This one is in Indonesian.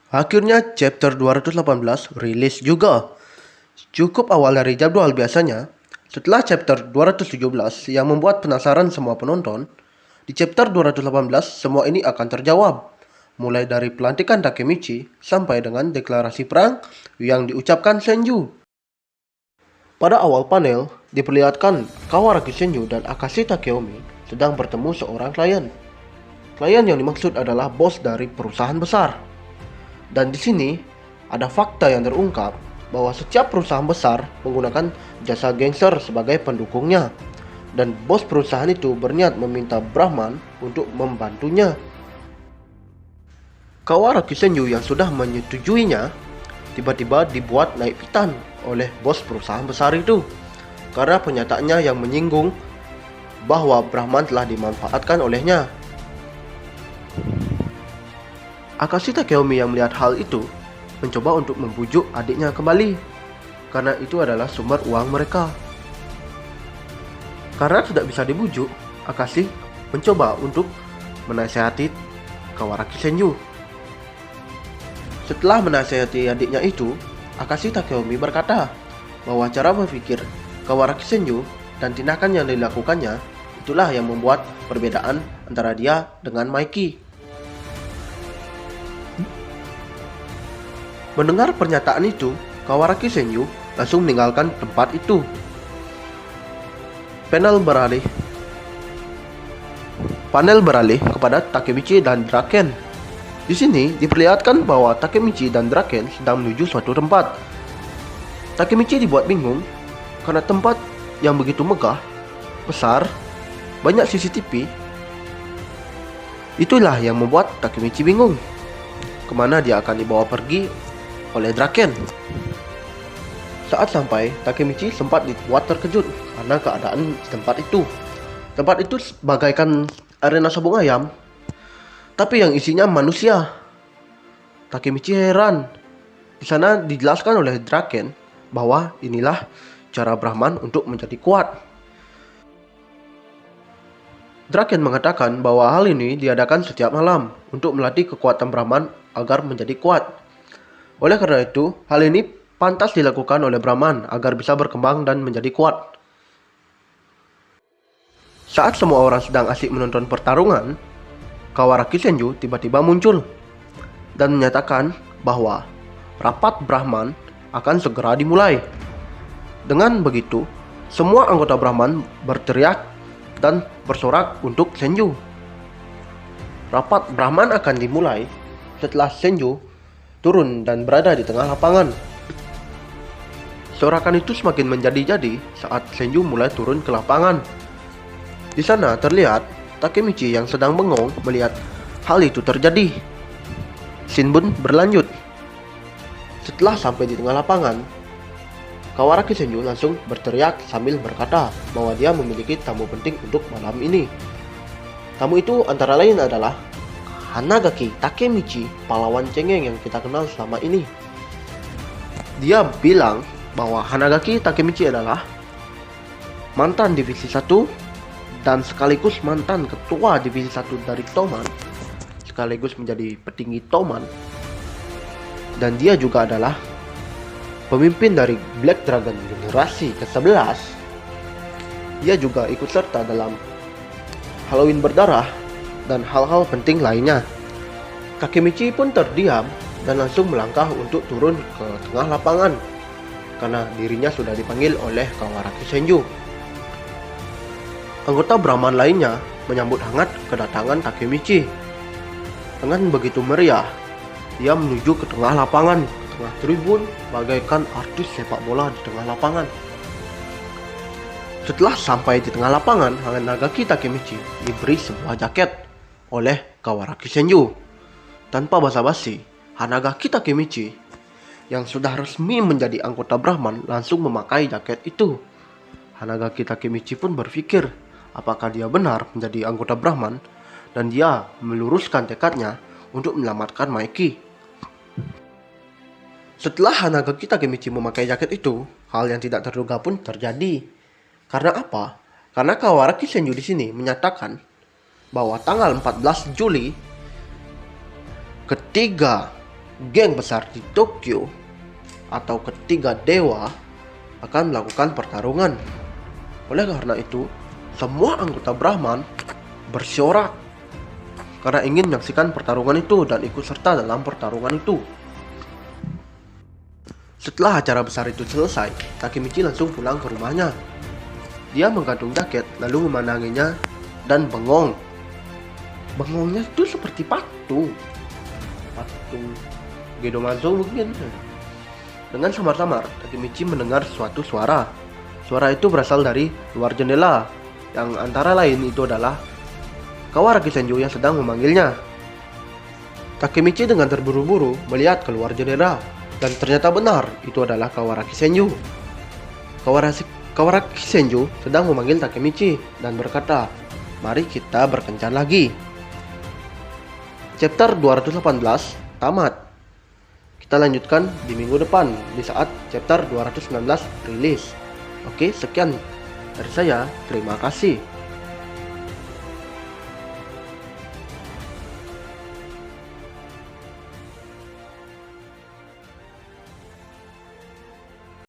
Akhirnya chapter 218 rilis juga. Cukup awal dari jadwal biasanya. Setelah chapter 217 yang membuat penasaran semua penonton, di chapter 218 semua ini akan terjawab. Mulai dari pelantikan Takemichi sampai dengan deklarasi perang yang diucapkan Senju. Pada awal panel, diperlihatkan Kawaraki Senju dan Akashi Takeomi sedang bertemu seorang klien. Klien yang dimaksud adalah bos dari perusahaan besar. Dan di sini ada fakta yang terungkap bahwa setiap perusahaan besar menggunakan jasa gangster sebagai pendukungnya. Dan bos perusahaan itu berniat meminta Brahman untuk membantunya. Kawaraki Senju yang sudah menyetujuinya tiba-tiba dibuat naik pitan oleh bos perusahaan besar itu karena pernyataannya yang menyinggung bahwa Brahman telah dimanfaatkan olehnya. Akashi Takeomi yang melihat hal itu mencoba untuk membujuk adiknya kembali karena itu adalah sumber uang mereka. Karena tidak bisa dibujuk, Akashi mencoba untuk menasihati Kawaraki Senju. Setelah menasihati adiknya itu, Akashi Takeomi berkata bahwa cara berpikir Kawaraki Senju dan tindakan yang dilakukannya itulah yang membuat perbedaan antara dia dengan Mikey. Mendengar pernyataan itu, Kawaraki Senju langsung meninggalkan tempat itu. Panel beralih kepada Takemichi dan Draken. Di sini diperlihatkan bahwa Takemichi dan Draken sedang menuju suatu tempat. Takemichi dibuat bingung karena tempat yang begitu megah, besar, banyak CCTV. Itulah yang membuat Takemichi bingung kemana dia akan dibawa pergi oleh Draken. Saat sampai, Takemichi sempat dibuat terkejut karena keadaan tempat itu. Tempat itu bagaikan arena sabung ayam, tapi yang isinya manusia. Takemichi heran. Di sana dijelaskan oleh Draken bahwa inilah cara Brahman untuk menjadi kuat. Draken mengatakan bahwa hal ini diadakan setiap malam untuk melatih kekuatan Brahman agar menjadi kuat. Oleh karena itu, hal ini pantas dilakukan oleh Brahman agar bisa berkembang dan menjadi kuat. Saat semua orang sedang asik menonton pertarungan, Kawaraki Senju tiba-tiba muncul dan menyatakan bahwa rapat Brahman akan segera dimulai. Dengan begitu, semua anggota Brahman berteriak dan bersorak untuk Senju. Rapat Brahman akan dimulai setelah Senju turun dan berada di tengah lapangan. Sorakan itu semakin menjadi-jadi saat Senju mulai turun ke lapangan. Di sana terlihat Takemichi yang sedang bengong melihat hal itu terjadi. Scene pun berlanjut. Setelah sampai di tengah lapangan, Kawaraki Senju langsung berteriak sambil berkata bahwa dia memiliki tamu penting untuk malam ini. Tamu itu antara lain adalah Hanagaki Takemichi, pahlawan cengeng yang kita kenal selama ini. Dia bilang bahwa Hanagaki Takemichi adalah mantan divisi 1 dan sekaligus mantan ketua divisi 1 dari Toman, sekaligus menjadi petinggi Toman. Dan dia juga adalah pemimpin dari Black Dragon generasi ke-11. Dia juga ikut serta dalam Halloween berdarah dan hal-hal penting lainnya. Takemichi pun terdiam dan langsung melangkah untuk turun ke tengah lapangan karena dirinya sudah dipanggil oleh Kawaraki Senju. Anggota Brahman lainnya menyambut hangat kedatangan Takemichi. Dengan begitu meriah, dia menuju ke tengah lapangan, ke tengah tribun, bagaikan artis sepak bola di tengah lapangan. Setelah sampai di tengah lapangan, Hanagaki Takemichi diberi sebuah jaket oleh Kawaraki Senju. Tanpa basa-basi, Hanagaki Takemichi yang sudah resmi menjadi anggota Brahman langsung memakai jaket itu. Hanagaki Takemichi pun berpikir apakah dia benar menjadi anggota Brahman, dan dia meluruskan tekadnya untuk menyelamatkan Mikey. Setelah Hanagaki Takemichi memakai jaket itu, hal yang tidak terduga pun terjadi. Karena apa? Karena Kawaraki Senju di sini menyatakan bahwa tanggal 14 Juli ketiga geng besar di Tokyo atau ketiga dewa akan melakukan pertarungan. Oleh karena itu, semua anggota Brahman bersorak karena ingin menyaksikan pertarungan itu dan ikut serta dalam pertarungan itu. Setelah acara besar itu selesai, Takemichi langsung pulang ke rumahnya. Dia menggantung jaket lalu memandanginya dan bengong. Bengongnya itu seperti patung Gedomazo mungkin. Dengan samar-samar, Takemichi mendengar suatu suara. Suara itu berasal dari luar jendela, yang antara lain itu adalah Kawaragi Senju yang sedang memanggilnya. Takemichi dengan terburu-buru melihat keluar jendela, dan ternyata benar itu adalah Kawaragi Senju. Kawaragi Senju sedang memanggil Takemichi dan berkata, "Mari kita berkencan lagi." Chapter 218 tamat. Kita lanjutkan di minggu depan di saat chapter 219 rilis. Oke, sekian dari saya. Terima kasih.